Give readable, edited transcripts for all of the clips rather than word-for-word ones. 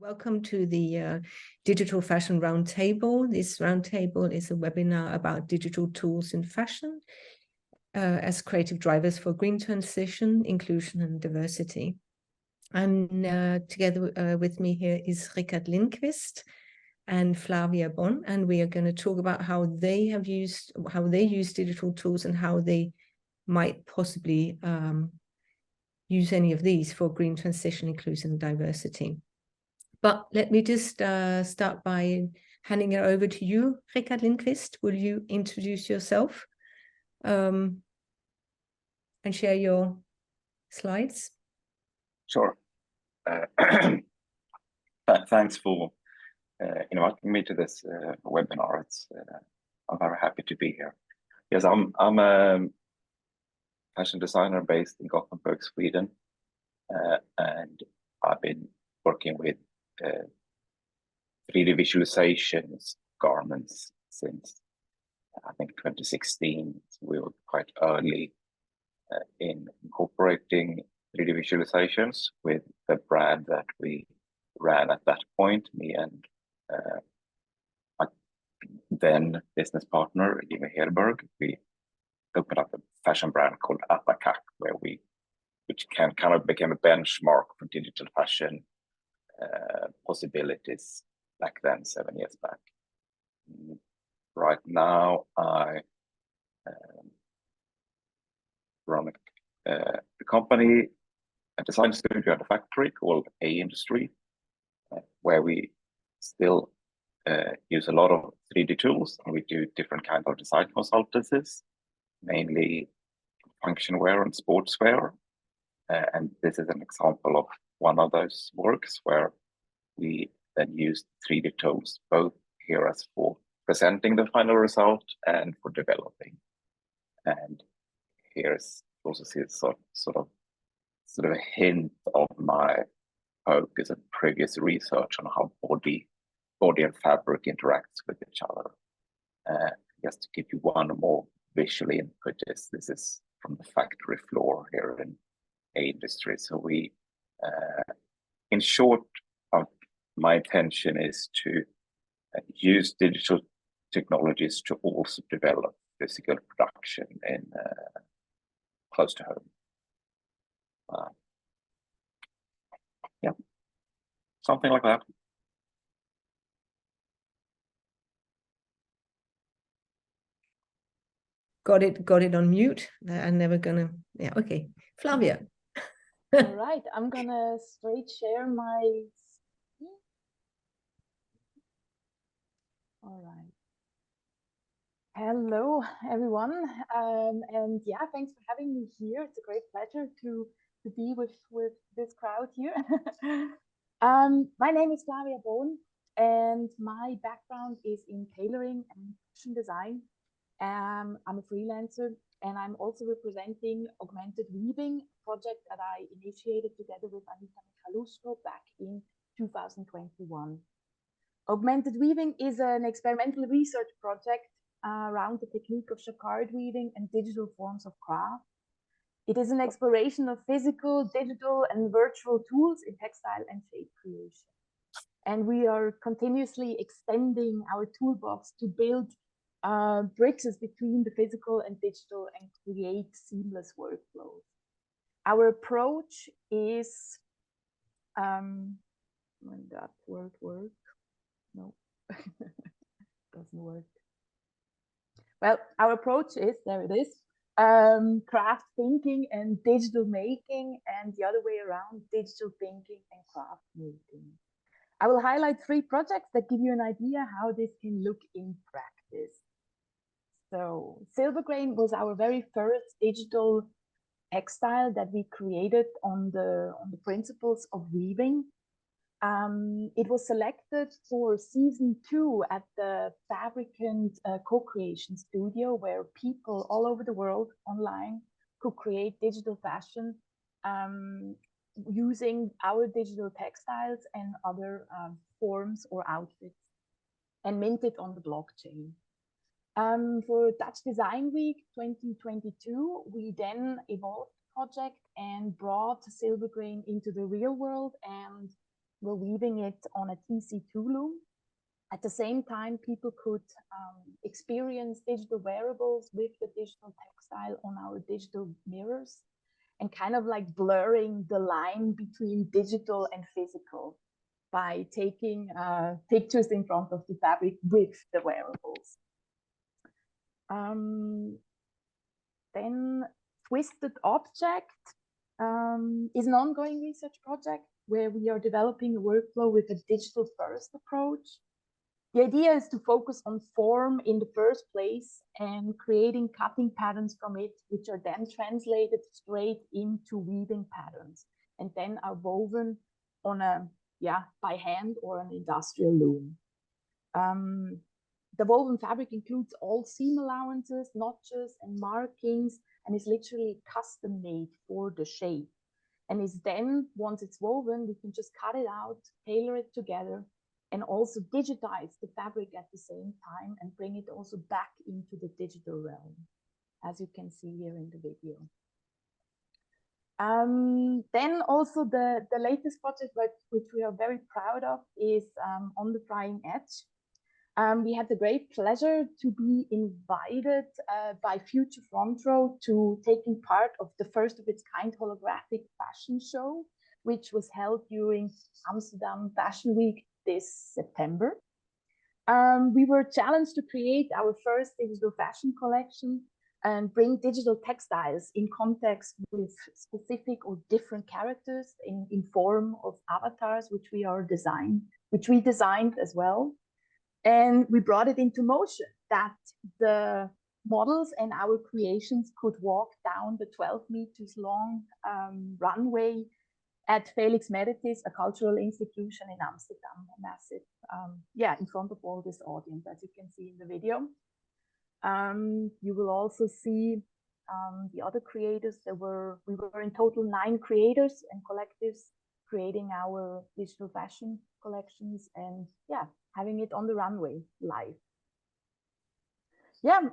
Welcome to the Digital Fashion Roundtable. This roundtable is a webinar about digital tools in fashion as creative drivers for green transition, inclusion, and diversity. And together with me here is Richard Lindqvist and Flavia Bon, and we are going to talk about how they use digital tools and how they might possibly use any of these for green transition, inclusion, and diversity. But let me just start by handing it over to you, Richard Lindqvist. Will you introduce yourself and share your slides? Sure. Thanks for inviting me to this webinar. I'm very happy to be here. Yes, I'm a fashion designer based in Gothenburg, Sweden, and I've been working with 3D visualizations garments since I think 2016. So we were quite early in incorporating 3D visualizations with the brand that we ran at that point, me and my then business partner, Jimmy Hedberg. We opened up a fashion brand called Attack, which kind of became a benchmark for digital fashion possibilities back then, 7 years back. Right now, I run a company, a design studio and a factory called A Industry, where we still use a lot of 3D tools, and we do different kinds of design consultancies, mainly function wear and sportswear. And this is an example of one of those works where we then use 3D tools, both here as for presenting the final result and for developing. And here's also see sort of a hint of my focus and previous research on how body and fabric interacts with each other. Just to give you one more visual input, this is from the factory floor here in A Industry. So we, in short, my intention is to use digital technologies to also develop physical production in close to home. Yeah, something like that. Got it on mute. I'm never gonna. Yeah, okay. Flavia. All right, I'm gonna straight share my. All right. Hello, everyone, and yeah, thanks for having me here. It's a great pleasure to be with this crowd here. My name is Flavia Bohn, and my background is in tailoring and fashion design. I'm a freelancer, and I'm also representing augmented weaving, a project that I initiated together with Anita Michalusco back in 2021. Augmented weaving is an experimental research project around the technique of jacquard weaving and digital forms of craft. It is an exploration of physical, digital, and virtual tools in textile and shape creation. And we are continuously extending our toolbox to build bridges between the physical and digital and create seamless workflows. Our approach is, when that word works, no, doesn't work. Well, our approach is, there it is, craft thinking and digital making, and the other way around, digital thinking and craft making. I will highlight 3 projects that give you an idea how this can look in practice. So Silvergrain was our very first digital textile that we created on the principles of weaving. It was selected for season 2 at the Fabricant co-creation studio, where people all over the world online could create digital fashion using our digital textiles and other forms or outfits, and minted on the blockchain. For Dutch Design Week 2022, we then evolved the project and brought Silvergrain into the real world and We're weaving it on a TC2 loom. At the same time, people could experience digital wearables with the digital textile on our digital mirrors, and kind of like blurring the line between digital and physical by taking pictures in front of the fabric with the wearables. Then Twisted Object is an ongoing research project where we are developing a workflow with a digital first approach. The idea is to focus on form in the first place and creating cutting patterns from it, which are then translated straight into weaving patterns and then are woven on a, by hand or an industrial loom. The woven fabric includes all seam allowances, notches, and markings, and is literally custom made for the shape. And is then, once it's woven, we can just cut it out, tailor it together, and also digitize the fabric at the same time and bring it also back into the digital realm, as you can see here in the video. Then also the latest project, which we are very proud of, is On the Frying Edge. We had the great pleasure to be invited by Future Front Row to taking part of the first of its kind holographic fashion show, which was held during Amsterdam Fashion Week this September. We were challenged to create our first digital fashion collection and bring digital textiles in context with specific or different characters in form of avatars, which we designed as well. And we brought it into motion that the models and our creations could walk down the 12 meters long runway at Felix Meritis, a cultural institution in Amsterdam, massive, in front of all this audience, as you can see in the video. You will also see the other creators. We were in total 9 creators and collectives creating our digital fashion collections and having it on the runway live.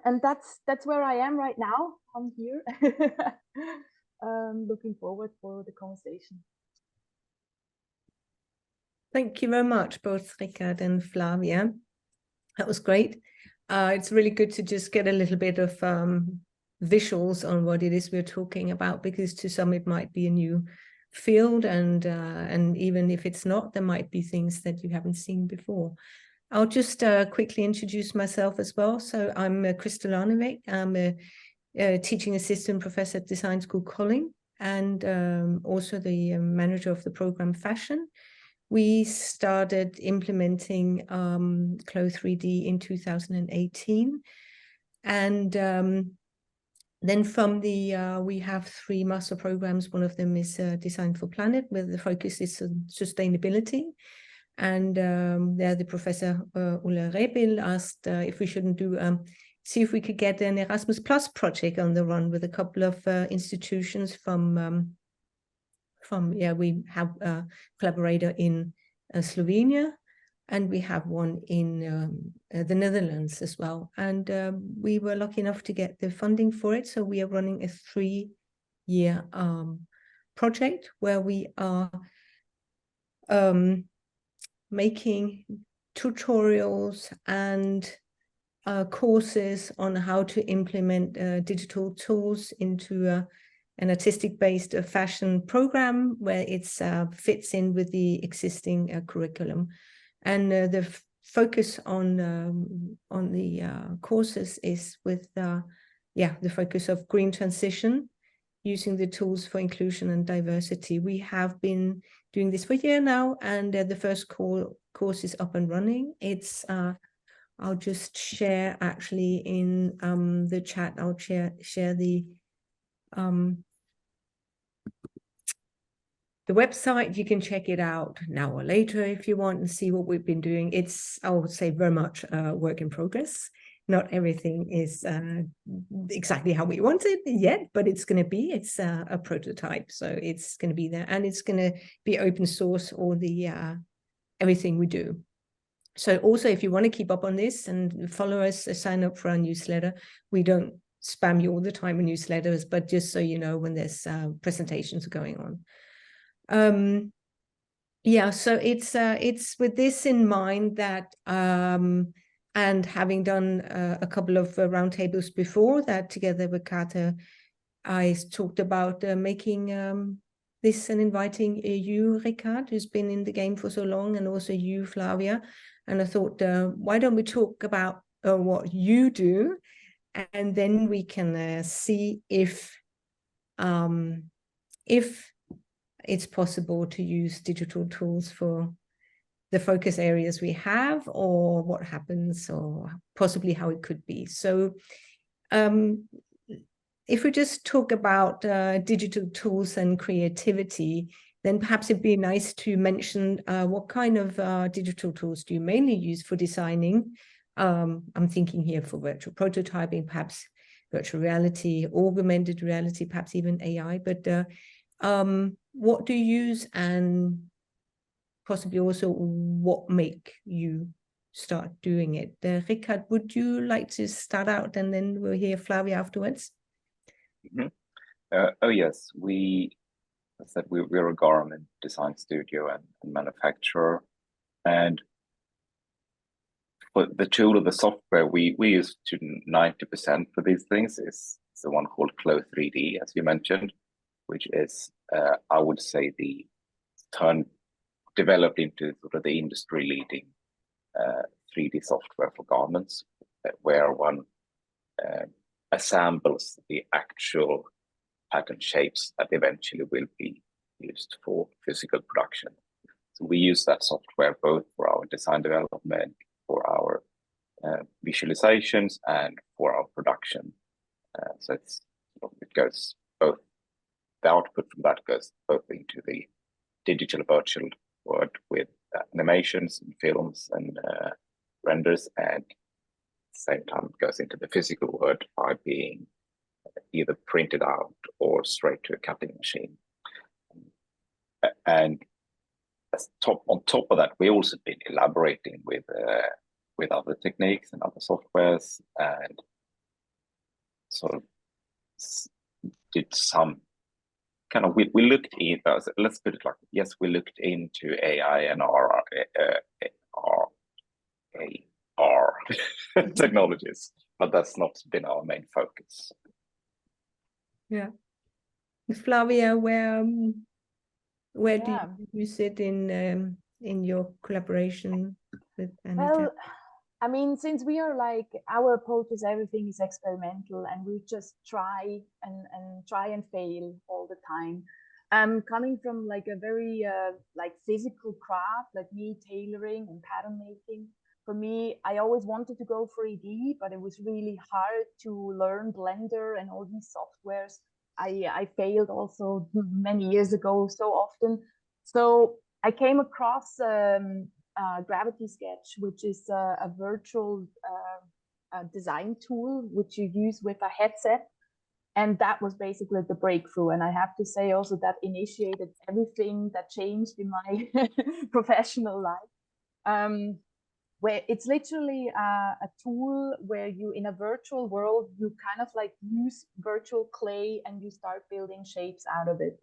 And that's where I am right now. I'm here. Looking forward for the conversation. Thank you very much, both Richard and Flavia. That was great. It's really good to just get a little bit of visuals on what it is we're talking about, because to some it might be a new field, and even if it's not, there might be things that you haven't seen before. I'll just quickly introduce myself as well. So I'm Christel Arnevik. I'm a teaching assistant professor at Design School Kolding, and also the manager of the program Fahsion. We started implementing Clo 3D in 2018. And then from the, we have 3 master programs. One of them is Design for Planet, where the focus is on sustainability. And there the professor Ulla Rebil asked if we shouldn't do, see if we could get an Erasmus Plus project on the run with a couple of institutions from we have a collaborator in Slovenia, and we have one in the Netherlands as well. And we were lucky enough to get the funding for it. So we are running a 3-year project where we are making tutorials and courses on how to implement digital tools into an artistic-based fashion program where it fits in with the existing curriculum. And the focus on the courses is with the focus of green transition, using the tools for inclusion and diversity. We have been doing this for a year now, and the first course is up and running. It's I'll just share actually in the chat. I'll share the website. You can check it out now or later if you want and see what we've been doing. It's, I would say, very much work in progress. Not everything is exactly how we want it yet, but it's going to be. It's a prototype, so it's going to be there, and it's going to be open source, all the everything we do. So also, if you want to keep up on this and follow us, sign up for our newsletter. We don't spam you all the time in newsletters, but just so you know when there's presentations going on. Yeah, so it's with this in mind that and having done a couple of roundtables before that together with Kata, I talked about making this and inviting you, Ricard, who's been in the game for so long, and also you, Flavia. And I thought, why don't we talk about what you do, and then we can see if it's possible to use digital tools for the focus areas we have, or what happens, or possibly how it could be. So if we just talk about digital tools and creativity, then perhaps it'd be nice to mention what kind of digital tools do you mainly use for designing? I'm thinking here for virtual prototyping, perhaps virtual reality, augmented reality, perhaps even AI, but what do you use, and possibly also what make you start doing it? Ricard, would you like to start out, and then we'll hear Flavia afterwards? Oh yes, as I said, we're a garment design studio and manufacturer, and for the tool or the software we use to 90% for these things is the one called Flow 3D, as you mentioned, which is I would say the developed into sort of the industry leading 3D software for garments, where one assembles the actual pattern shapes that eventually will be used for physical production. So we use that software both for our design development, for our visualizations, and for our production. So it goes both, the output from that goes both into the digital virtual world with animations and films and renders, and at the same time it goes into the physical world by being either printed out or straight to a cutting machine. And on top of that, we also been elaborating with other techniques and other softwares, and sort of did some kind of, we looked in, let's put it like, yes, we looked into AI and AR technologies, but that's not been our main focus. Yeah. Flavia, where do you sit in your collaboration with Anita? Well, I mean, since we are like, our approach is everything is experimental, and we just try and fail all the time. Coming from like a very like physical craft, like me tailoring and pattern making, for me, I always wanted to go 3D, but it was really hard to learn Blender and all these softwares. I failed also many years ago so often. So I came across Gravity Sketch, which is a virtual design tool which you use with a headset. And that was basically the breakthrough. And I have to say also that initiated everything that changed in my professional life. Where it's literally a tool where you, in a virtual world, you kind of like use virtual clay and you start building shapes out of it.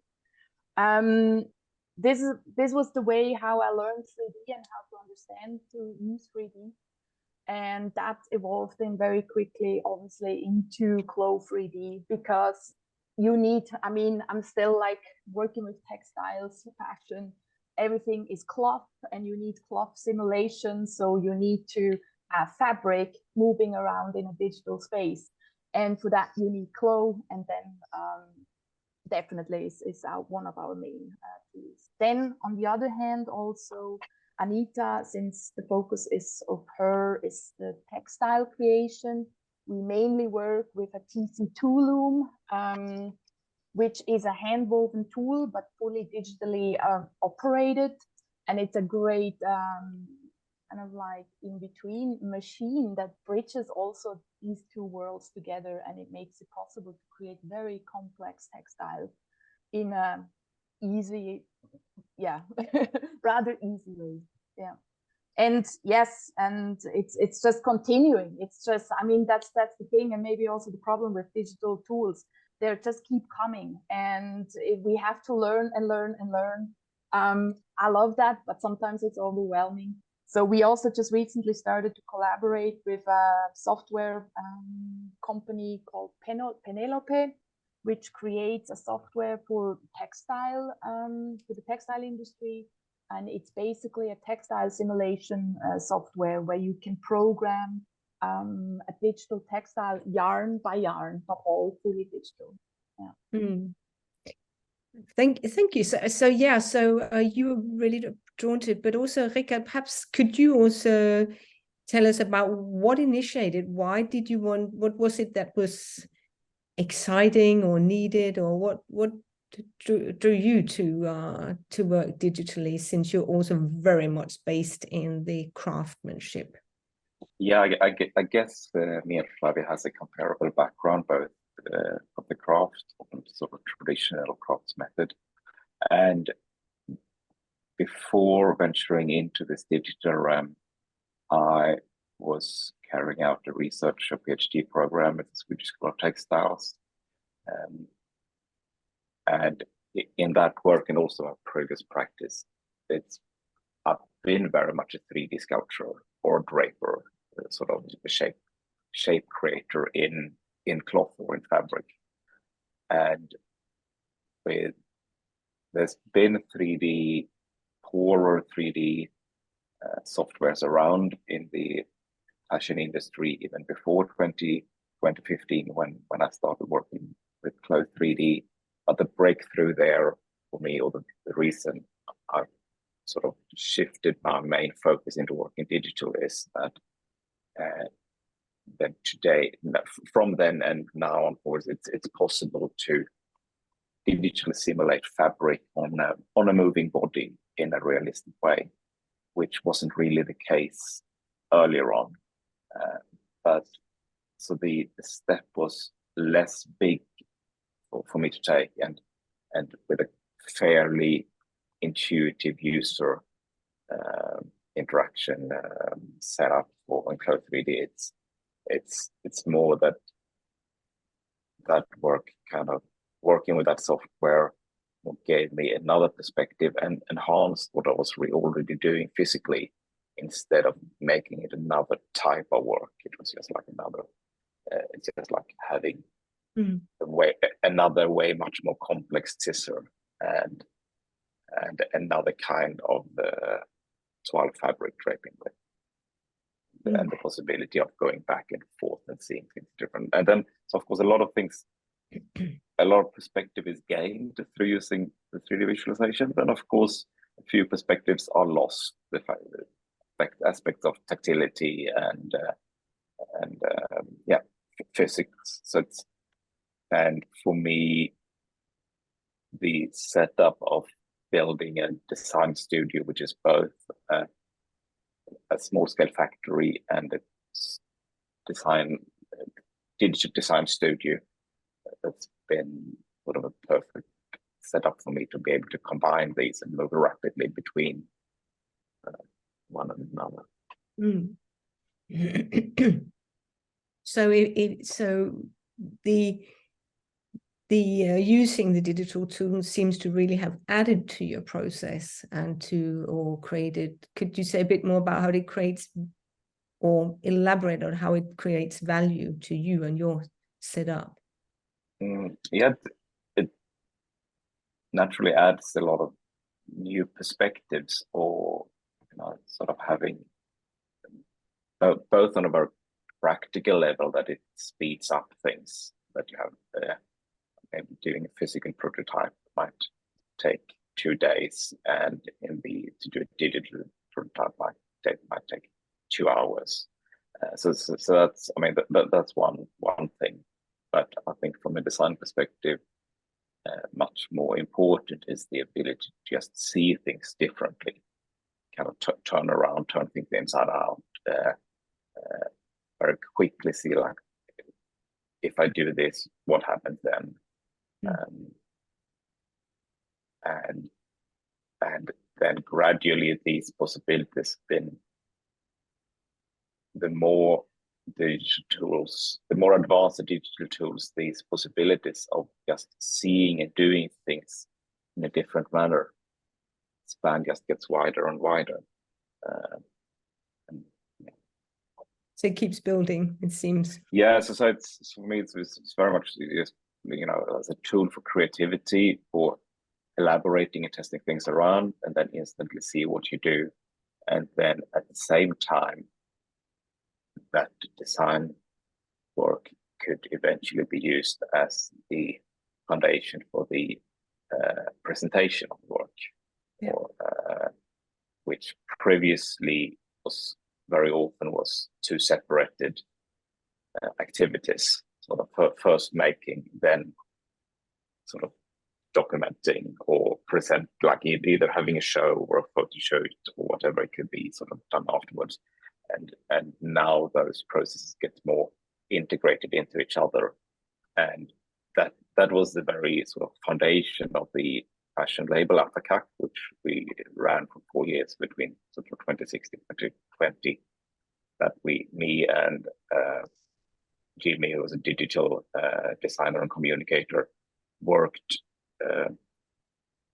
This was the way how I learned 3D and how to understand to use 3D. And that evolved then very quickly, obviously, into Flow 3D, because you need, I mean, I'm still like working with textiles, fashion, everything is cloth, and you need cloth simulation. So you need to have fabric moving around in a digital space. And for that, you need Flow, and then definitely is one of our main tools. Then on the other hand, also Anita, since the focus is of her is the textile creation, we mainly work with a TC2 loom, which is a hand-woven tool, but fully digitally operated. And it's a great kind of like in-between machine that bridges also these two worlds together, and it makes it possible to create very complex textiles in a easy, rather easy way. Yeah. And yes, and it's just continuing. It's just, I mean, that's the thing, and maybe also the problem with digital tools. They just keep coming, and we have to learn and learn and learn. I love that, but sometimes it's overwhelming. So we also just recently started to collaborate with a software company called Penelope, which creates a software for the textile industry. And it's basically a textile simulation software where you can program a digital textile yarn by yarn, but all fully digital. Yeah. Mm. Thank you. So you were really drawn to it, but also Rika, perhaps could you also tell us about what initiated? Why did you want? What was it that was exciting or needed, or what drew you to work digitally, since you're also very much based in the craftsmanship? Yeah, I guess me and Flavia has a comparable background, both of the craft, sort of traditional crafts method. And before venturing into this digital realm, I was carrying out a research, a PhD program at the Swedish School of Textiles. And in that work, and also our previous practice, I've been very much a 3D sculptor or draper, sort of a shape creator in cloth or in fabric. And there's been poorer 3D softwares around in the fashion industry even before 2015 when I started working with Cloth 3D. But the breakthrough there for me, or the reason I sort of shifted my main focus into working digital, is that then today, from then and now onwards, it's possible to digitally simulate fabric on a moving body in a realistic way, which wasn't really the case earlier on. But so the step was less big for me to take, and with a fairly intuitive user interaction setup for Cloth 3D. It's more that work, kind of working with that software, gave me another perspective and enhanced what I was already doing physically, instead of making it another type of work. It was just like it's just like having another way much more complex scissor and another kind of toile fabric draping with. And the possibility of going back and forth and seeing things different. And then, so of course, a lot of perspective is gained through using the 3D visualization. Then, of course, a few perspectives are lost. The aspects of tactility and physics. So and for me, the setup of building a design studio, which is both a small-scale factory and a digital design studio, that's been sort of a perfect setup for me to be able to combine these and move rapidly between one and another. So the using the digital tool seems to really have added to your process or created. Could you say a bit more about how it creates, or elaborate on how it creates value to you and your setup? Yeah, it naturally adds a lot of new perspectives, or sort of having both on a very practical level, that it speeds up things that you have. Maybe doing a physical prototype might take 2 days, and to do a digital prototype might take 2 hours. So that's, I mean, that's one thing. But I think from a design perspective, much more important is the ability to just see things differently, kind of turn things inside out, very quickly see, like, if I do this, what happens then? And then gradually these possibilities, the more advanced the digital tools, these possibilities of just seeing and doing things in a different manner span just gets wider and wider. So it keeps building, it seems. Yeah, so it's for me, it's very much, you know, as a tool for creativity, for elaborating and testing things around, and then instantly see what you do. And then at the same time, that design work could eventually be used as the foundation for the presentation of work, yeah. or, which previously was very often was two separated activities, sort of first making, then sort of documenting or present, like either having a show or a photo shoot or whatever it could be, sort of done afterwards. And now those processes get more integrated into each other, and that was the very sort of foundation of the fashion label Atacak, which we ran for 4 years between sort of 2016 and 2020. That me and Jimmy, who was a digital designer and communicator, worked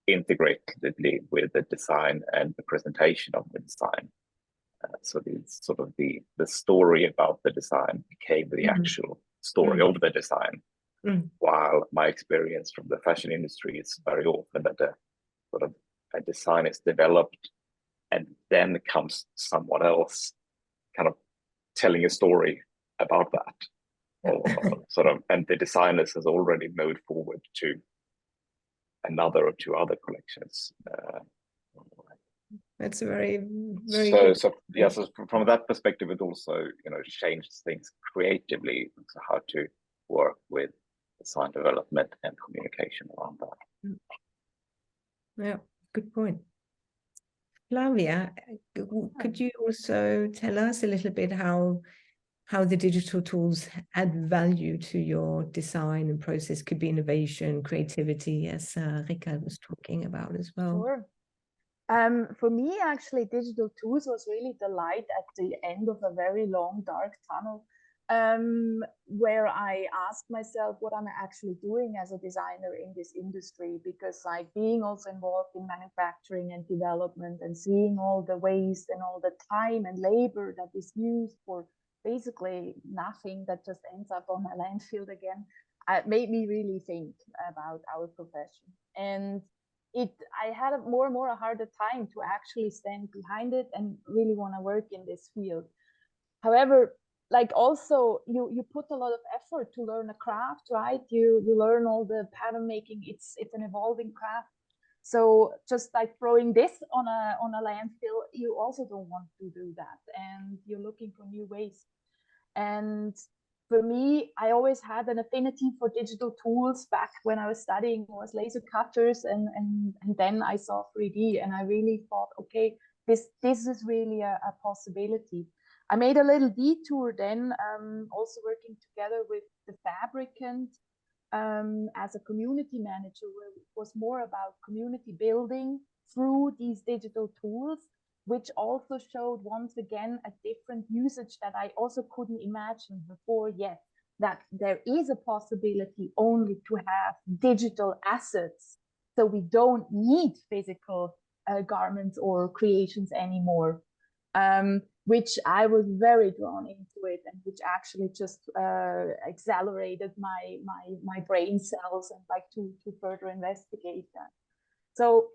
integratedly with the design and the presentation of the design. So it's sort of the story about the design became the actual story of the design. While my experience from the fashion industry is very often that a design is developed and then comes someone else kind of telling a story about that, or sort of, and the designers has already moved forward to another or two other collections. That's a very so yeah, so from that perspective, it also, you know, changes things creatively, so how to work with design development and communication around that. Yeah, good point. Flavia, could you also tell us a little bit how the digital tools add value to your design and process? Could be innovation, creativity, as Rika was talking about as well. Sure. For me, actually, digital tools was really the light at the end of a very long, dark tunnel, where I asked myself, what am I actually doing as a designer in this industry? Because like being also involved in manufacturing and development and seeing all the waste and all the time and labor that is used for basically nothing that just ends up on my landfill again, made me really think about our profession. And I had more and more a harder time to actually stand behind it and really want to work in this field. However, like also you put a lot of effort to learn a craft, right? You learn all the pattern making. It's an evolving craft. So just like throwing this on a landfill, you also don't want to do that, and you're looking for new ways. And for me, I always had an affinity for digital tools. Back when I was studying, was laser cutters, and then I saw 3D, and I really thought, okay, this is really a possibility. I made a little detour then, also working together with the Fabricant as a community manager, where it was more about community building through these digital tools, which also showed once again a different usage that I also couldn't imagine before yet, that there is a possibility only to have digital assets. So we don't need physical garments or creations anymore, which I was very drawn into it, and which actually just accelerated my brain cells and like to further investigate that. So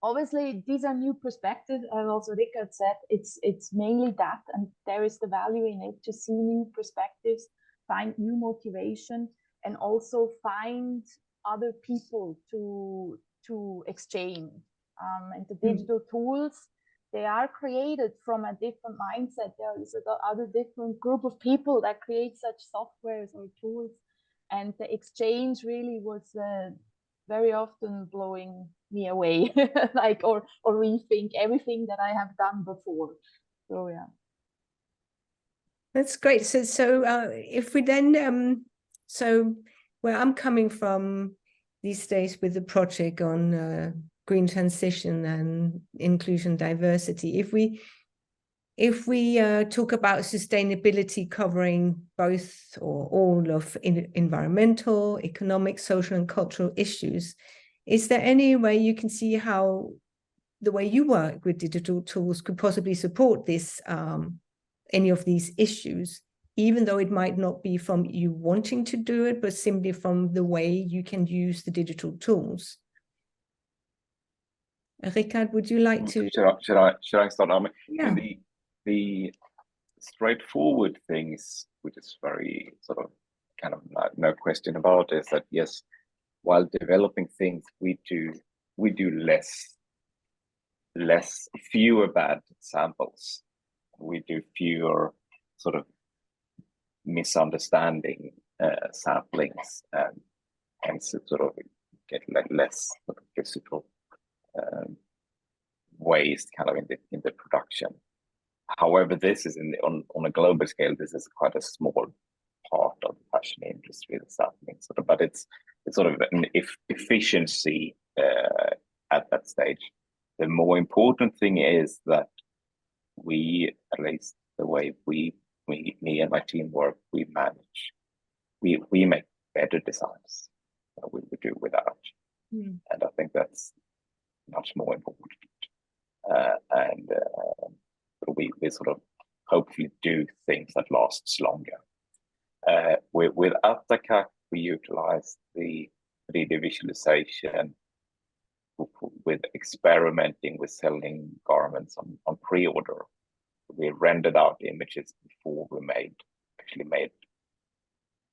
obviously, these are new perspectives, and also Richard said it's mainly that, and there is the value in it to see new perspectives, find new motivation, and also find other people to exchange. And the digital tools, they are created from a different mindset. There is other different group of people that create such softwares or tools, and the exchange really was very often blowing me away, like or rethink everything that I have done before. So yeah, that's great. So if we then so where I'm coming from these days with the project on green transition and inclusion diversity, if we talk about sustainability covering both or all of environmental, economic, social, and cultural issues, is there any way you can see how the way you work with digital tools could possibly support this, any of these issues, even though it might not be from you wanting to do it, but simply from the way you can use the digital tools. Rikard, would you like to? Should I start? Yeah. The straightforward things, which is very sort of kind of no question about, is that yes, while developing things, we do fewer bad samples. We do fewer sort of misunderstanding samplings, and hence it sort of get less sort of physical waste kind of in the production. However, this is on a global scale. This is quite a small part of the fashion industry that's happening. Sort of, but it's sort of an efficiency at that stage. The more important thing is that we, at least the way me and my team work, we make better designs than we would do without. And I think that's much more important. And we sort of hopefully do things that lasts longer. With Attaka, we utilize the 3D visualization with experimenting with selling garments on pre-order. We rendered out images before we actually made.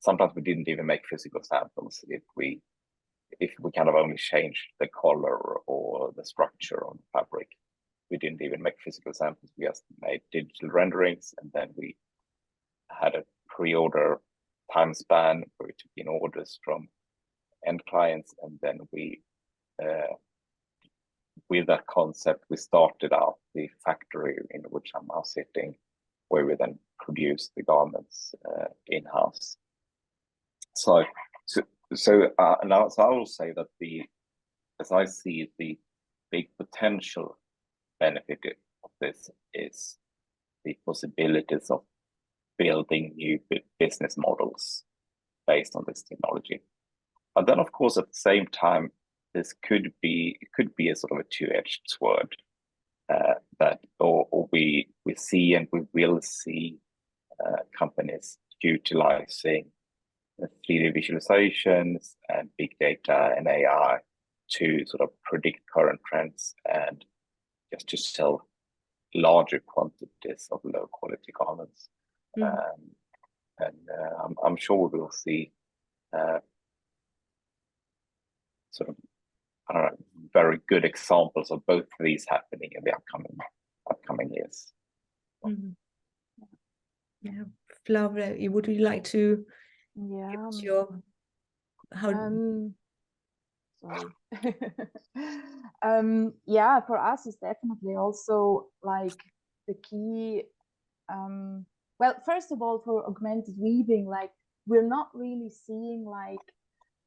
Sometimes we didn't even make physical samples if we kind of only changed the color or the structure on the fabric. We didn't even make physical samples. We just made digital renderings, and then we had a pre-order time span where we took in orders from end clients, and then we, with that concept, we started out the factory in which I'm now sitting, where we then produced the garments in-house. So I will say that as I see the big potential benefit of this is the possibilities of building new business models based on this technology. But then, of course, at the same time, this could be a sort of a two-edged sword that we see and we will see companies utilizing 3D visualizations and big data and AI to sort of predict current trends and just to sell larger quantities of low quality garments. I'm sure we will see sort of very good examples of both of these happening in the upcoming years. Yeah, Flavia, would you like to? Yeah. Give your Sorry. Yeah, for us it's definitely also like the key. Well, first of all, for augmented weaving, like we're not really seeing like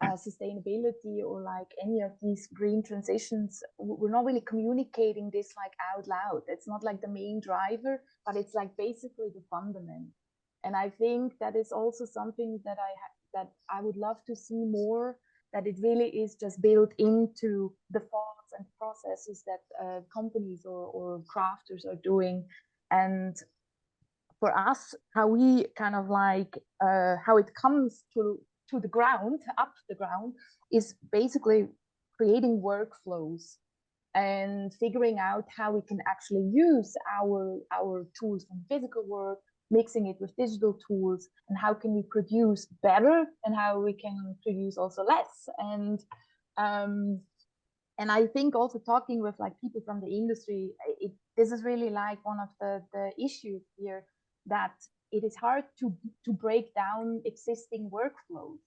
sustainability or like any of these green transitions. We're not really communicating this like out loud. It's not like the main driver, but it's like basically the fundament. And I think that is also something that I would love to see more, that it really is just built into the thoughts and processes that companies or crafters are doing. And for us, how we kind of like, how it comes to the ground, up the ground, is basically creating workflows and figuring out how we can actually use our tools from physical work, mixing it with digital tools, and how can we produce better and how we can produce also less. And I think also talking with like people from the industry, this is really like one of the issues here, that it is hard to break down existing workflows,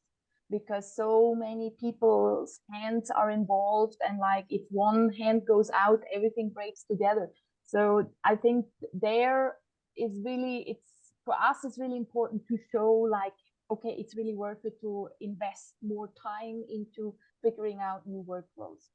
because so many people's hands are involved, and like if one hand goes out, everything breaks together. So I think there is really, for us, it's really important to show like, okay, it's really worth it to invest more time into figuring out new workflows.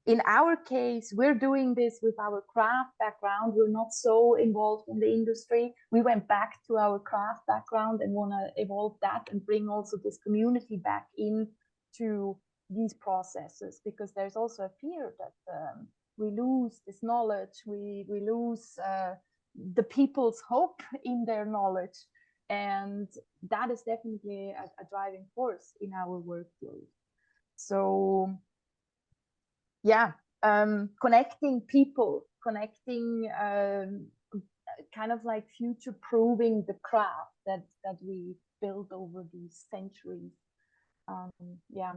In our case, we're doing this with our craft background. We're not so involved in the industry. We went back to our craft background and want to evolve that and bring also this community back into these processes, because there's also a fear that lose this knowledge, we lose the people's hope in their knowledge. And that is definitely a driving force in our workflow. So yeah, connecting people, connecting, kind of like future-proofing the craft that we built over these centuries. Yeah.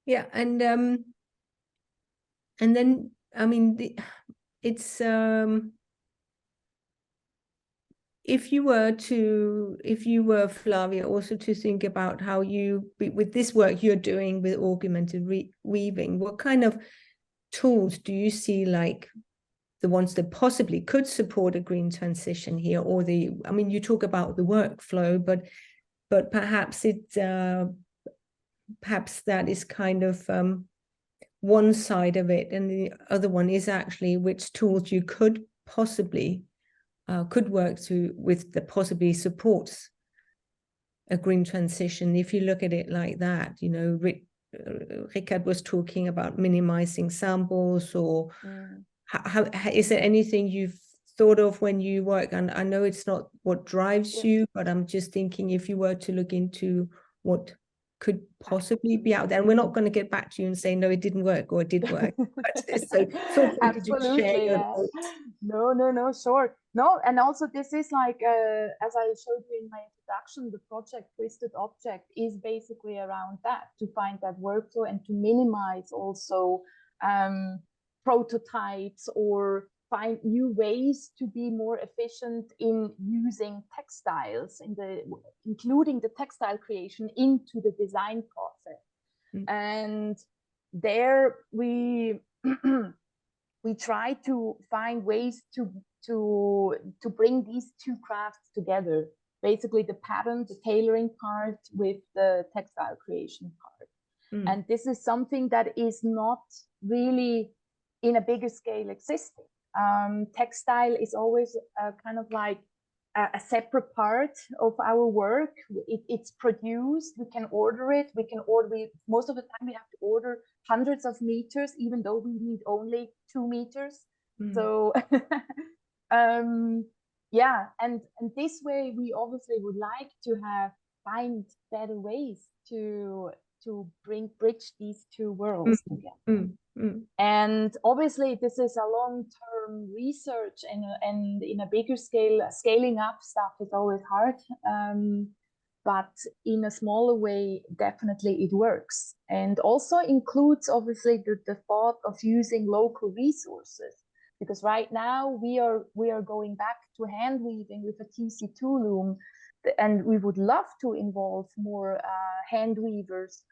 Yeah, and then I mean it's if you were Flavia, also to think about how you, with this work you're doing with augmented weaving, what kind of tools do you see like the ones that possibly could support a green transition here, or I mean, you talk about the workflow, but perhaps perhaps that is kind of one side of it, and the other one is actually which tools you could possibly could work with that possibly supports a green transition. If you look at it like that, you know, Richard was talking about minimizing samples, or how is there anything you've thought of when you work? And I know it's not what drives you, but I'm just thinking if you were to look into what could possibly be out there, and we're not going to get back to you and say no, it didn't work or it did work. So feel free to just share your thoughts. No, sure. No, and also this is like, as I showed you in my introduction, the project Twisted Object is basically around that, to find that workflow and to minimize also prototypes, or find new ways to be more efficient in using textiles, including the textile creation into the design process. And there we we try to find ways to bring these two crafts together, basically the pattern, the tailoring part with the textile creation part. And this is something that is not really in a bigger scale existing. Textile is always kind of like a separate part of our work. It's produced, we can order it, most of the time we have to order hundreds of meters, even though we need only 2 meters. So yeah, and this way we obviously would like to find better ways to bridge these two worlds together. And obviously this is a long-term research, and in a bigger scale, scaling up stuff is always hard, but in a smaller way definitely it works, and also includes obviously the thought of using local resources, because right now we are going back to hand weaving with a TC2 loom, and we would love to involve more hand weavers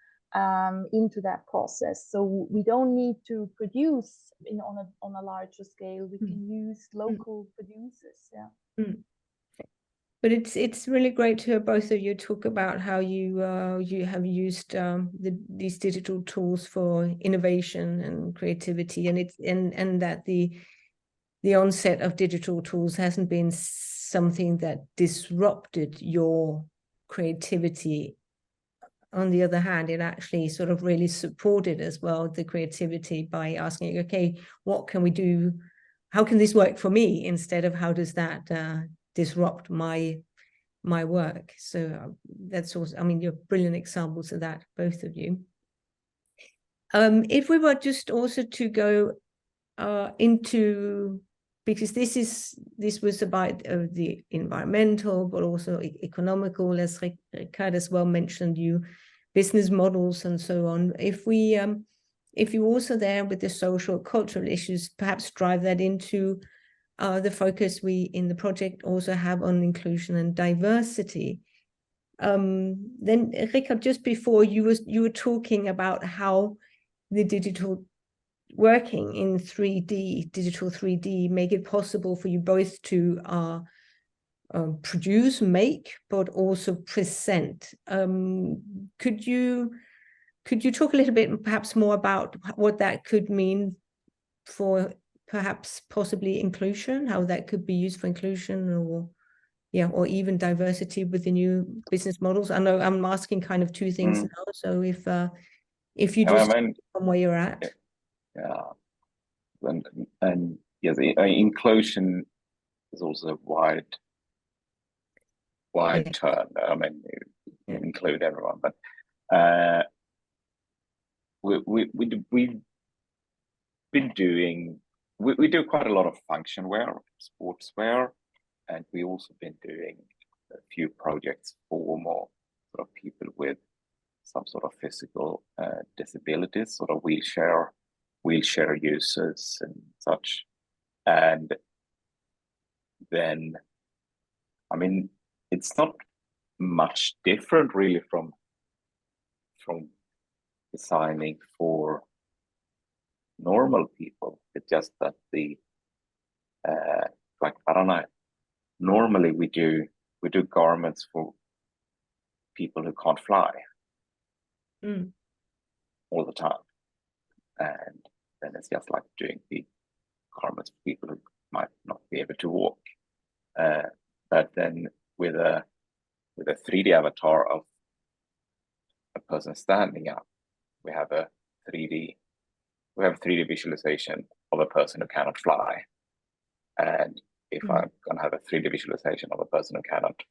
into that process. So we don't need to produce on a larger scale. We can use local producers. Yeah. But it's really great to hear both of you talk about how you have used these digital tools for innovation and creativity, and that the onset of digital tools hasn't been something that disrupted your creativity. On the other hand, it actually sort of really supported as well the creativity by asking, okay, what can we do? How can this work for me, instead of how does that disrupt my work? So that's also, I mean, you're brilliant examples of that, both of you. If we were just also to go into, because this was about the environmental, but also economical, as Richard as well mentioned, business models and so on. If you also there with the social cultural issues, perhaps drive that into the focus we in the project also have on inclusion and diversity. Then Richard, just before you were talking about how the digital working in 3D, digital 3D, make it possible for you both to produce, make, but also present. Could you talk a little bit, perhaps more about what that could mean for perhaps possibly inclusion, how that could be used for inclusion, or even diversity with the new business models? I know I'm asking kind of two things now, so if you just from where you're at. Yeah, and yes, inclusion is also a wide Yeah. term. I mean, you Yeah. include everyone, but we've been doing, we do quite a lot of function wear, sportswear, and we also been doing a few projects for more sort of people with some sort of physical disabilities, sort of wheelchair users and such. And then, I mean, it's not much different really from designing for normal people. It's just that the like, I don't know, normally we do garments for people who can't fly all the time, and then it's just like doing the garments for people who might not be able to walk. But then with a 3D avatar of a person standing up, we have a 3D visualization of a person who cannot fly. And if I'm gonna have a 3D visualization of a person who cannot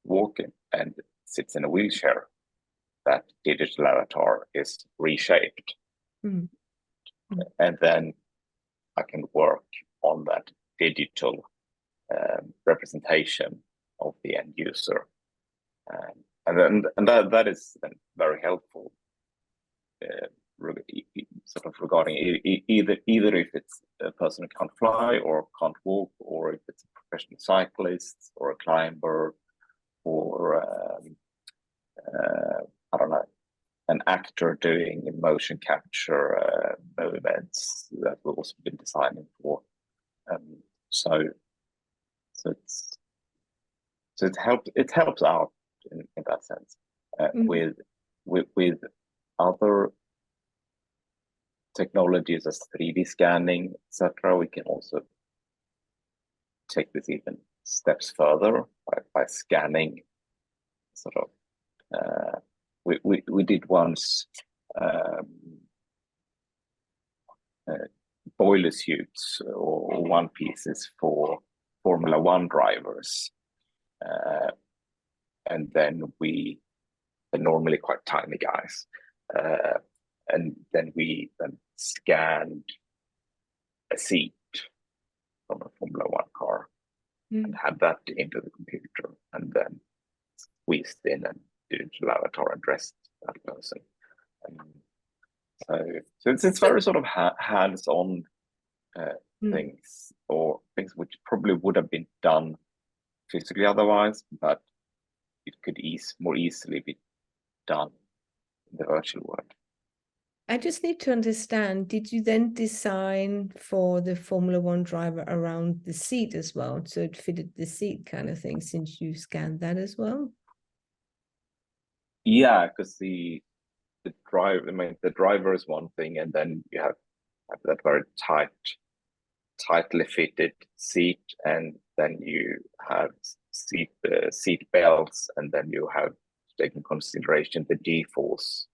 walk and sits in a wheelchair, that digital avatar is reshaped. And then I can work on that digital representation of the end user. And that is then very helpful, sort of regarding either if it's a person who can't fly or can't walk, or if it's a professional cyclist or a climber, or I don't know, an actor doing motion capture movements that we've also been designing for. So it helps out in that sense. With other technologies as 3D scanning, etc., we can also take this even steps further by scanning. Sort of, we did once boiler suits or one pieces for Formula One drivers, and then they're normally quite tiny guys, and then we scanned a seat from a Formula One car and had that into the computer, and then squeezed in and digital avatar and dressed that person. So it's very sort of hands-on things, or things which probably would have been done physically otherwise, but it could more easily be done in the virtual world. I just need to understand, did you then design for the Formula One driver around the seat as well, so it fitted the seat kind of thing, since you scanned that as well? Yeah, because the driver is one thing, and then you have that very tightly fitted seat, and then you have seat belts, and then you have to take in consideration the G-force,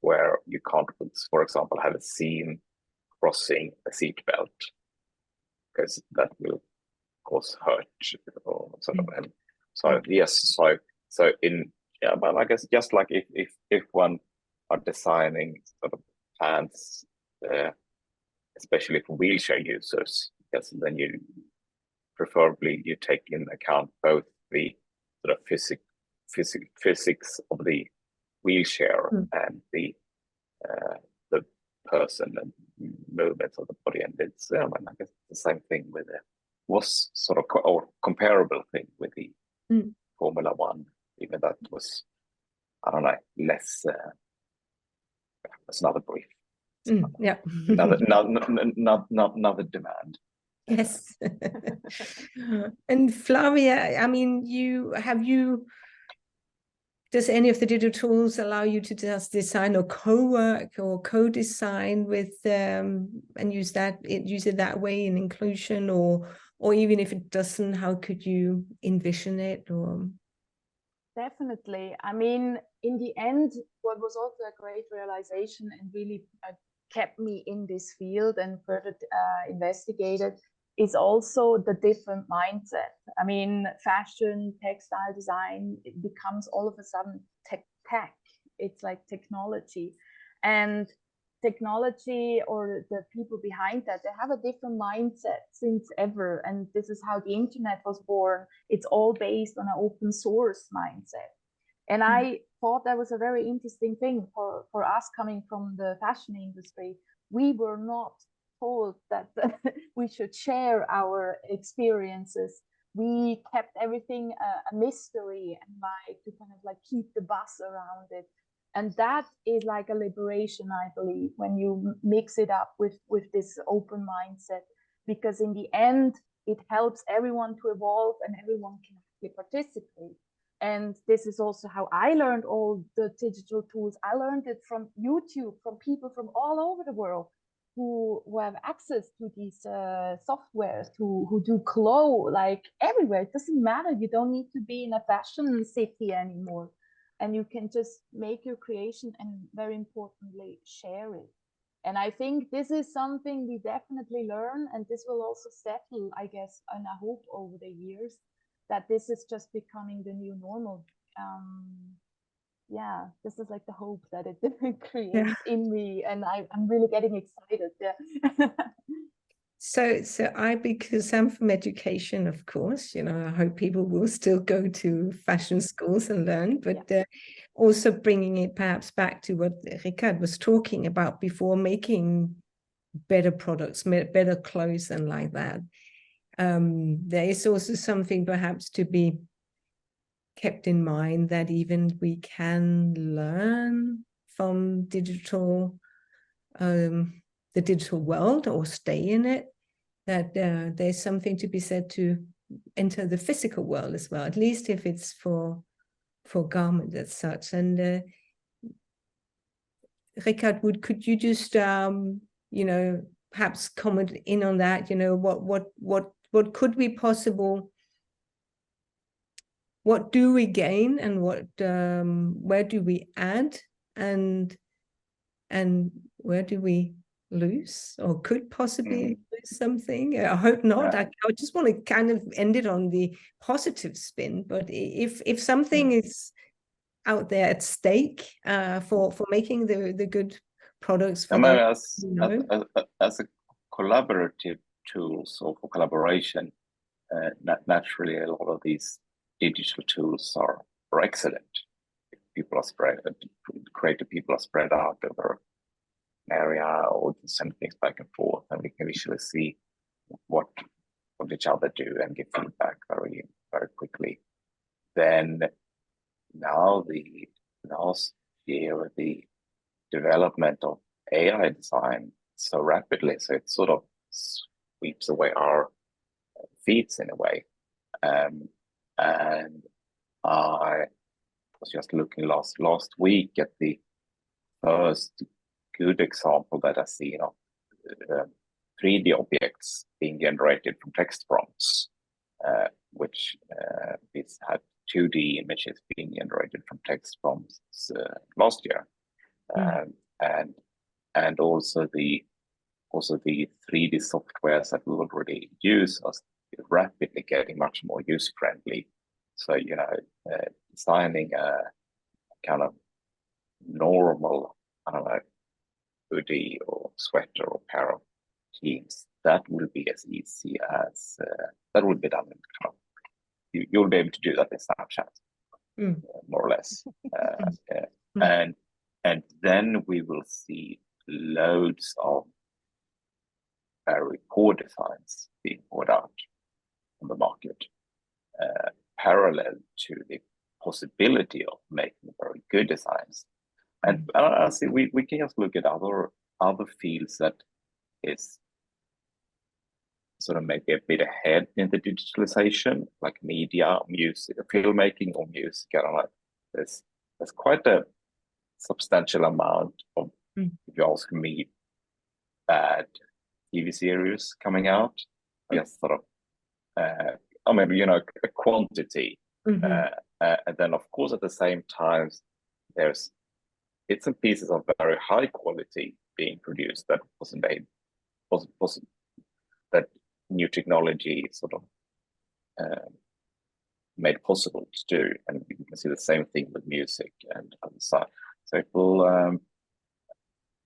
where you can't, for example, have a seam crossing a seat belt, because that will cause hurt or sort of. And so yes, so in, yeah, but I guess just like if one are designing sort of pants, especially for wheelchair users, because then you preferably you take into account both the sort of physics of the wheelchair and the person and movements of the body, and it's I guess the same thing with it was sort of or comparable thing with the Formula One, even that was, I don't know, less. That's another brief. Yeah. Another demand. Yes. And Flavia, I mean, does any of the digital tools allow you to just design or co-work or co-design with and use it that way in inclusion, or even if it doesn't, how could you envision it? Or definitely. I mean, in the end, what was also a great realization and really kept me in this field and further investigated is also the different mindset. I mean, fashion, textile design, it becomes all of a sudden tech. It's like technology. And technology, or the people behind that, they have a different mindset since ever. And this is how the internet was born. It's all based on an open source mindset. And I thought that was a very interesting thing for us coming from the fashion industry. We were not told that we should share our experiences. We kept everything a mystery and like to kind of like keep the buzz around it. And that is like a liberation, I believe, when you mix it up with this open mindset, because in the end, it helps everyone to evolve and everyone can actually participate. And this is also how I learned all the digital tools. I learned it from YouTube, from people from all over the world who have access to these softwares, who do clothes like everywhere. It doesn't matter. You don't need to be in a fashion city anymore. And you can just make your creation and, very importantly, share it. And I think this is something we definitely learn, and this will also settle, I guess, and I hope over the years, that this is just becoming the new normal. Yeah, this is like the hope that it creates in me, and I'm really getting excited. Yeah. So because I'm from education, of course, you know, I hope people will still go to fashion schools and learn, but also bringing it perhaps back to what Ricard was talking about before, making better products, better clothes and like that. There is also something perhaps to be kept in mind, that even we can learn from digital, the digital world, or stay in it, that there's something to be said to enter the physical world as well, at least if it's for garments as such. And Ricard, could you just you know, perhaps comment in on that? You know, what could be possible? What do we gain, and what where do we add, and where do we lose, or could possibly lose something? I hope not. I just want to kind of end it on the positive spin. But if something is out there at stake for making the good products, for as a collaborative tool, so for collaboration, naturally a lot of these digital tools are excellent. People are creative people are spread out over an area, or can send things back and forth, and we can visually see what each other do and give feedback very, very quickly. Then now the last year, the development of AI design so rapidly, so it sort of sweeps away our feet in a way. And I was just looking last week at the first good example that I see of 3D objects being generated from text prompts, which had 2D images being generated from text prompts last year, and also the 3D softwares that we already use are rapidly getting much more user friendly. So, you know, designing a kind of normal, I don't know, hoodie or sweater or pair of jeans, that will be as easy as that would be done in kind of, you'll be able to do that in Snapchat, more or less. And then we will see loads of very poor designs being put out on the market, parallel to the possibility of making very good designs. And I see we can just look at other fields that is sort of maybe a bit ahead in the digitalization, like media, music, filmmaking, or music. I don't know. There's quite a substantial amount of, if you ask me, bad TV series coming out. Yes, sort of, or maybe, you know, a quantity. And then, of course, at the same time, there's bits and pieces of very high quality being produced that wasn't that new technology sort of made possible to do. And you can see the same thing with music and other side. So it will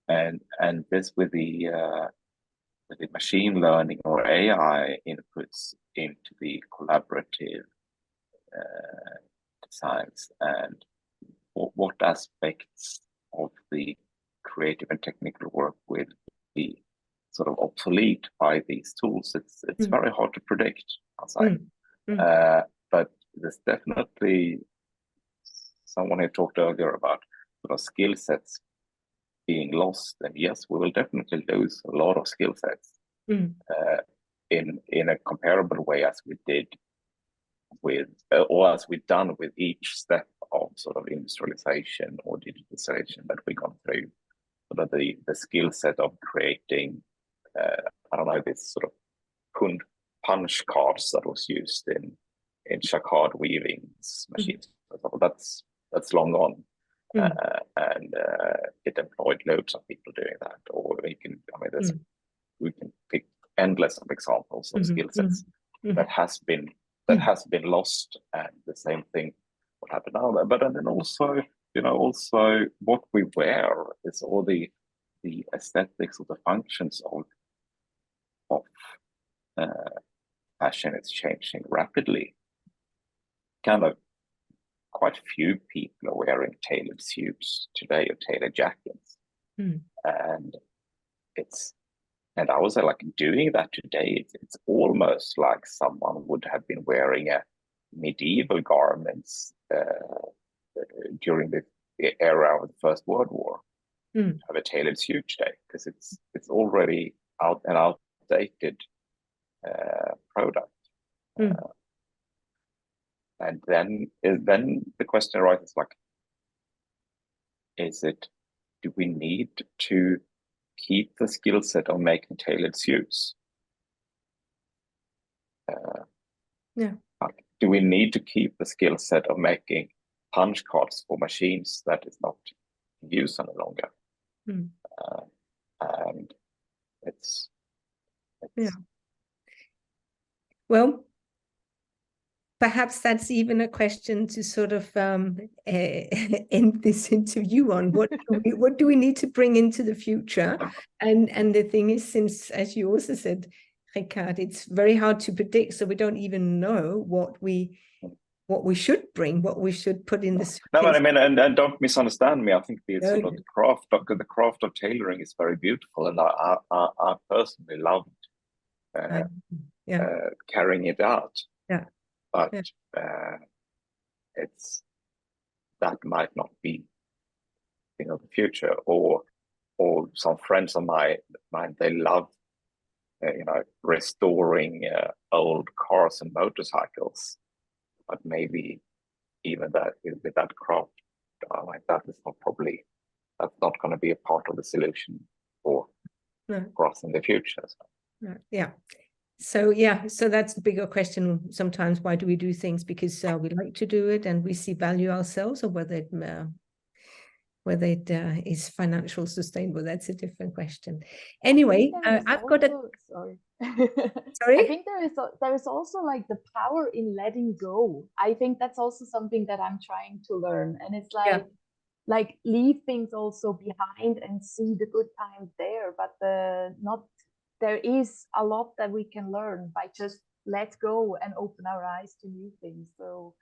and this with the machine learning or AI inputs into the collaborative designs, and what aspects of the creative and technical work will be sort of obsolete by these tools. It's very hard to predict, I'll say. But there's definitely someone who talked earlier about sort of skill sets being lost, and yes, we will definitely lose a lot of skill sets in a comparable way as we did with or as we've done with each step of sort of industrialization or digitalization that we've gone through. Sort of the skill set of creating I don't know, this sort of punch cards that was used in jacquard weaving machines. That's long gone. And it employed loads of people doing that. Or we can, we can pick endless of examples of skill sets that has been lost. And the same thing what happened now. But then also, also what we wear is all the aesthetics or the functions of fashion is changing rapidly. Kind of quite few people are wearing tailored suits today or tailored jackets. And I was like doing that today, it's almost like someone would have been wearing a medieval garments during the era of the First World War. Have a tailored suit today because it's already an outdated product. And then the question arises, like, do we need to keep the skill set of making tailored suits? Like, do we need to keep the skill set of making punch cards for machines that is not in use any longer? And it's well, perhaps that's even a question to sort of end this interview on. What do we need to bring into the future? And the thing is, since, as you also said, Ricard, it's very hard to predict, so we don't even know what we should bring, what we should put in the suitcase. No, but I mean, and don't misunderstand me. I think the craft of tailoring is very beautiful, and I personally loved carrying it out. But that might not be the future. Or some friends of mine, they love restoring old cars and motorcycles. But maybe even that with that craft, like that is that's not going to be a part of the solution for us in the future. So. So that's the bigger question sometimes. Why do we do things? Because we like to do it and we see value ourselves, or whether it is financial sustainable. That's a different question. Anyway, I've got a... Sorry. Sorry? I think there is also like the power in letting go. I think that's also something that I'm trying to learn. And it's like leave things also behind and see the good times there, but there is a lot that we can learn by just let go and open our eyes to new things. So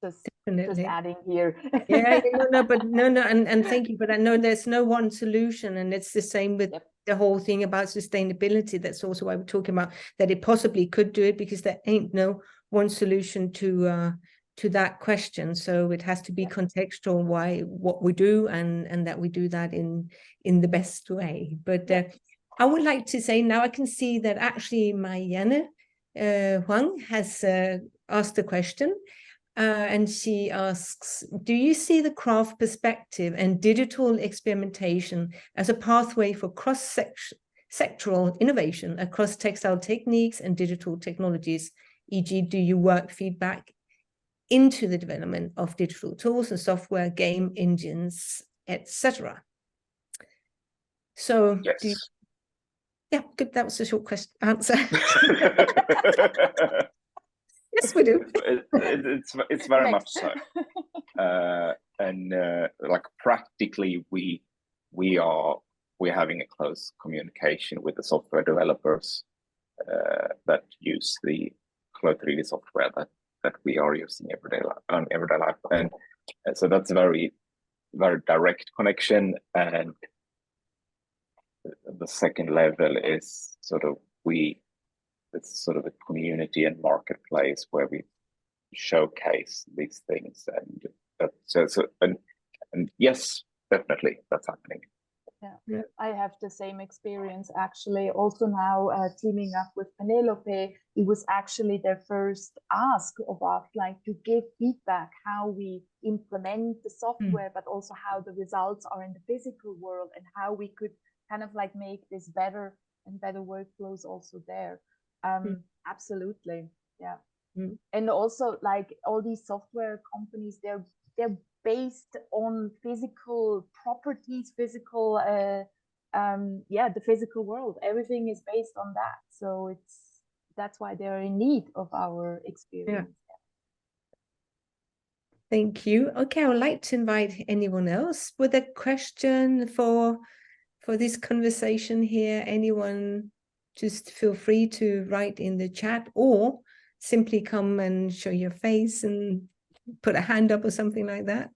just adding here. And thank you. But I know there's no one solution, and it's the same with the whole thing about sustainability. That's also why we're talking about that it possibly could do it, because there ain't no one solution to that question. So it has to be contextual, what we do, and that we do that in the best way. But I would like to say now I can see that actually Marianne Huang has asked a question. And she asks, do you see the craft perspective and digital experimentation as a pathway for cross-sectoral innovation across textile techniques and digital technologies? E.g., do you work feedback into the development of digital tools and software, game engines, etc.? So Yes. yeah, good. That was a short answer. Yes, we do. It's very much Next. so. Like practically, we're having a close communication with the software developers that use the Cloud 3D software that we are using everyday life, and so that's a very, very direct connection. And the second level is it's sort of a community and marketplace where we showcase these things, and yes, definitely that's happening. Yeah, I have the same experience actually. Also now teaming up with Penelope, it was actually their first ask of us, like to give feedback how we implement the software, but also how the results are in the physical world and how we could kind of like make this better and better workflows also there. Absolutely, yeah. And also like all these software companies, they're based on physical properties, physical the physical world. Everything is based on that, so that's why they're in need of our experience. Thank you. Okay, I would like to invite anyone else with a question for this conversation here. Anyone, just feel free to write in the chat or simply come and show your face and put a hand up or something like that.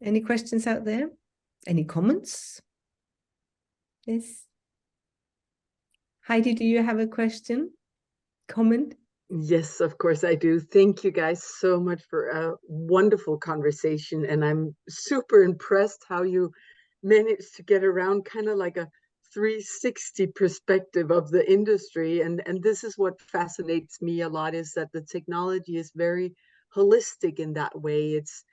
Any questions out there? Any comments? Yes. Heidi, do you have a question? Comment? Yes, of course I do. Thank you guys so much for a wonderful conversation. And I'm super impressed how you managed to get around kind of like a 360 perspective of the industry. And this is what fascinates me a lot, is that the technology is very holistic in that way. It's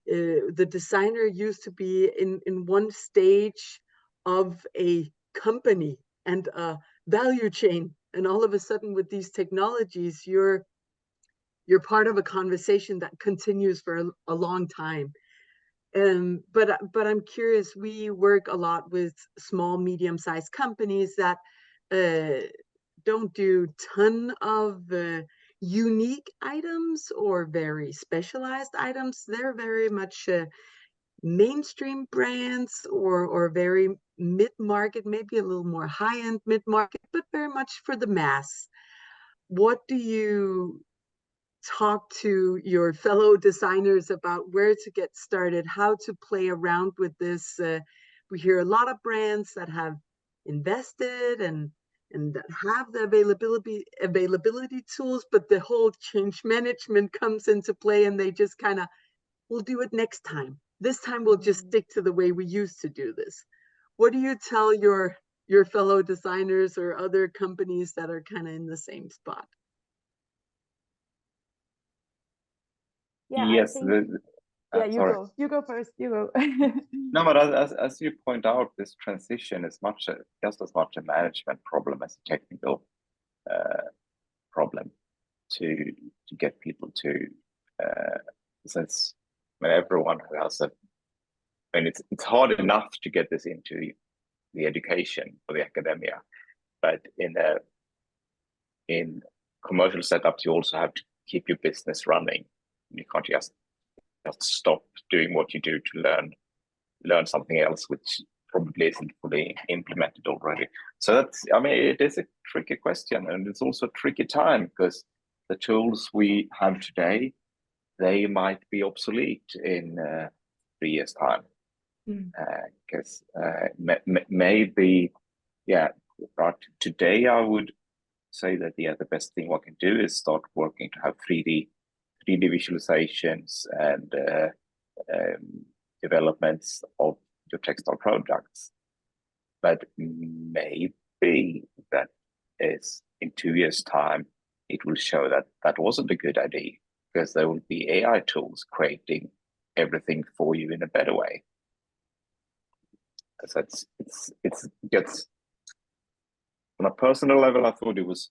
the designer used to be in one stage of a company and a value chain. And all of a sudden with these technologies, you're part of a conversation that continues for a long time. But I'm curious, we work a lot with small, medium-sized companies that don't do ton of unique items or very specialized items. They're very much mainstream brands or very mid-market, maybe a little more high-end mid-market, but very much for the mass. What do you talk to your fellow designers about, where to get started, how to play around with this? We hear a lot of brands that have invested and that have the availability tools, but the whole change management comes into play, and they just kind of, we'll do it next time. This time we'll just stick to the way we used to do this. What do you tell your fellow designers or other companies that are kind of in the same spot? Yeah, yes, I think, you go first. No, but as you point out, this transition is just as much a management problem as a technical problem to get people to since everyone who has it's hard enough to get this into the education or the academia, but in commercial setups you also have to keep your business running. You can't just stop doing what you do to learn something else which probably isn't fully implemented already. So it is a tricky question, and it's also a tricky time because the tools we have today, they might be obsolete in 3 years' time. Because maybe, right today I would say that the best thing one can do is start working to have 3D visualizations and developments of your textile products. But maybe that is in 2 years' time, it will show that wasn't a good idea, because there will be AI tools creating everything for you in a better way. So it's gets on a personal level. I thought it was,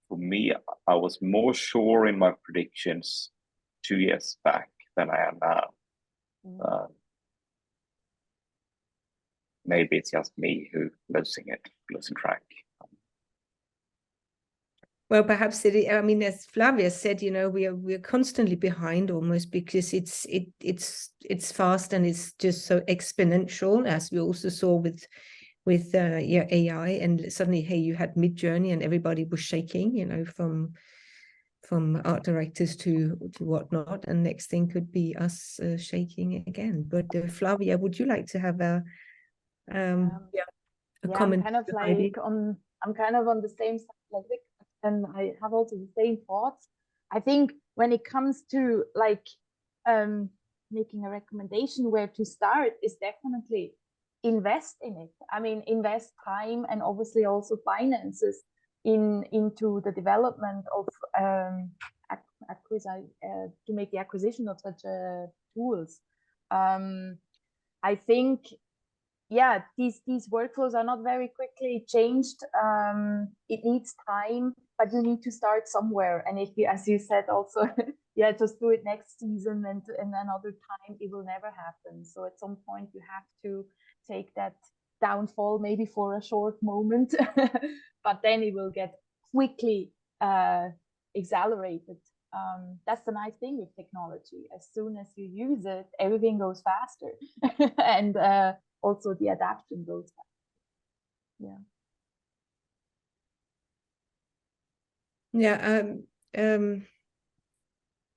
for me, I was more sure in my predictions 2 years back than I am now. maybe it's just me who losing track. Well, perhaps I mean, as Flavia said, you know, we're constantly behind almost, because it's fast and it's just so exponential, as we also saw with AI, and suddenly, hey, you had Mid-Journey and everybody was shaking, you know, from art directors to whatnot, and next thing could be us shaking again. But Flavia, would you like to have a comment? I'm kind of on the same side like Vic, and I have also the same thoughts. I think when it comes to like making a recommendation where to start is definitely invest in it. I mean, invest time and obviously also finances into the development of to make the acquisition of such tools. I think, yeah, these workflows are not very quickly changed. It needs time, but you need to start somewhere. And if you, as you said also, yeah, just do it next season and another time, it will never happen. So at some point you have to take that downfall maybe for a short moment, but then it will get quickly accelerated. That's the nice thing with technology. As soon as you use it, everything goes faster. And also the adaptation goes faster.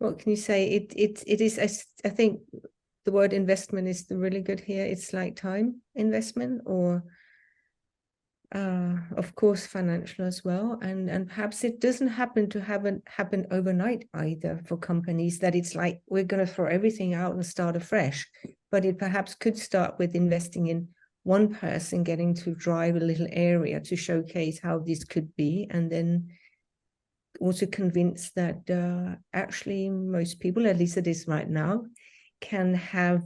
What can you say? It is, I think the word investment is really good here. It's like time investment, or of course financial as well, and perhaps it doesn't happen overnight either for companies, that it's like we're going to throw everything out and start afresh, but it perhaps could start with investing in one person getting to drive a little area to showcase how this could be, and then also convince that actually most people, at least it is right now, can have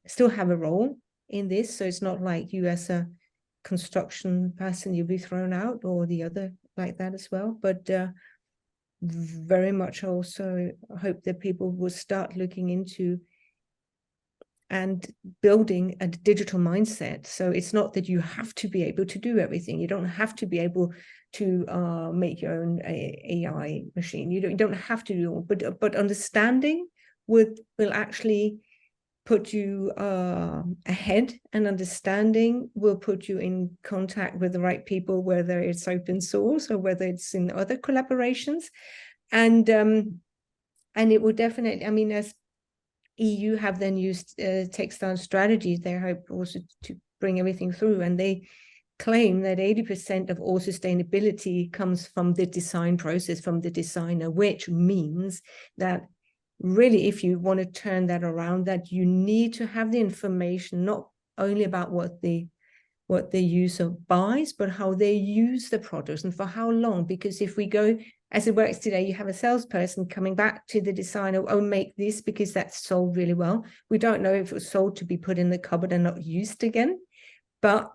still have a role in this. So it's not like you as a construction person, you'll be thrown out, or the other like that as well. But very much also hope that people will start looking into and building a digital mindset. So it's not that you have to be able to do everything. You don't have to be able to make your own AI machine. You don't have to do it, but understanding will actually put you ahead, and understanding will put you in contact with the right people, whether it's open source or whether it's in other collaborations. And it will definitely, I mean, as EU have then used textile strategies, they hope also to bring everything through, and they claim that 80% of all sustainability comes from the design process, from the designer, which means that really, if you want to turn that around, that you need to have the information not only about what the user buys, but how they use the products and for how long. Because if we go, as it works today, you have a salesperson coming back to the designer, oh, make this because that's sold really well. We don't know if it was sold to be put in the cupboard and not used again. But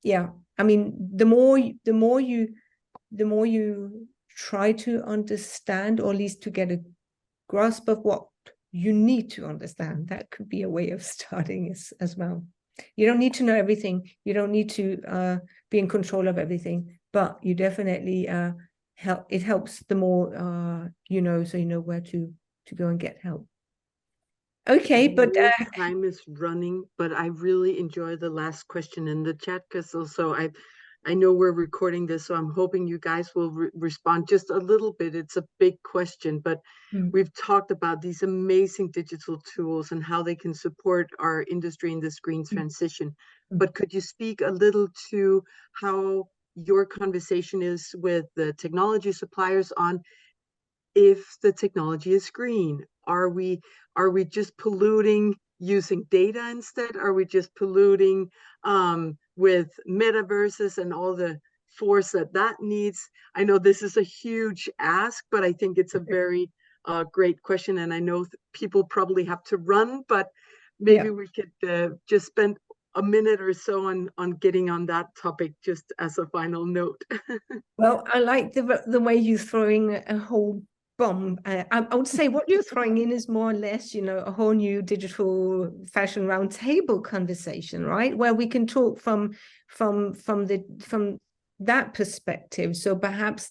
yeah, I mean, the more you try to understand, or at least to get a grasp of what you need to understand, that could be a way of starting as well. You don't need to know everything. You don't need to be in control of everything, but you definitely it helps the more you know, so you know where to go and get help. Okay, but time is running, but I really enjoy the last question in the chat, because also I know we're recording this, so I'm hoping you guys will respond just a little bit. It's a big question, but we've talked about these amazing digital tools and how they can support our industry in this green transition. But could you speak a little to how your conversation is with the technology suppliers on if the technology is green? Are we just polluting using data instead? Are we just polluting with metaverses and all the force that needs? I know this is a huge ask, but I think it's a very great question, and I know people probably have to run, but maybe we could just spend a minute or so on getting on that topic, just as a final note. Well, I like the way you're throwing a whole bomb. I would say what you're throwing in is more or less, you know, a whole new digital fashion roundtable conversation, right? Where we can talk from that perspective. So perhaps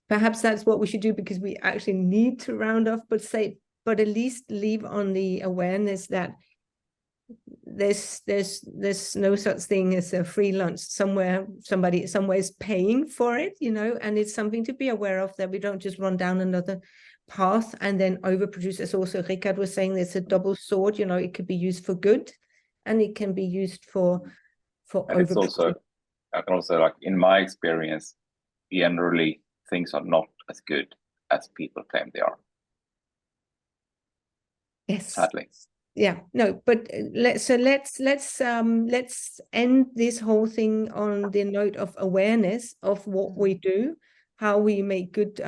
that's what we should do, because we actually need to round off, but at least leave on the awareness that there's no such thing as a free lunch somewhere. Somebody somewhere is paying for it, you know, and it's something to be aware of, that we don't just run down another path and then overproduce. As also Richard was saying, there's a double sword, you know, it could be used for good and it can be used for and it's also, I can also, like, in my experience, generally things are not as good as people claim they are. Yes. Sadly. Yeah, no, but let's end this whole thing on the note of awareness of what we do, how we make good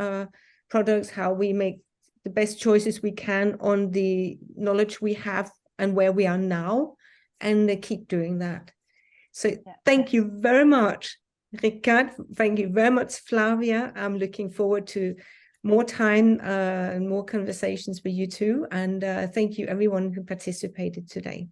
products, how we make the best choices we can on the knowledge we have and where we are now, and keep doing that. So thank you very much, Richard. Thank you very much, Flavia. I'm looking forward to more time and more conversations with you too. And thank you everyone who participated today.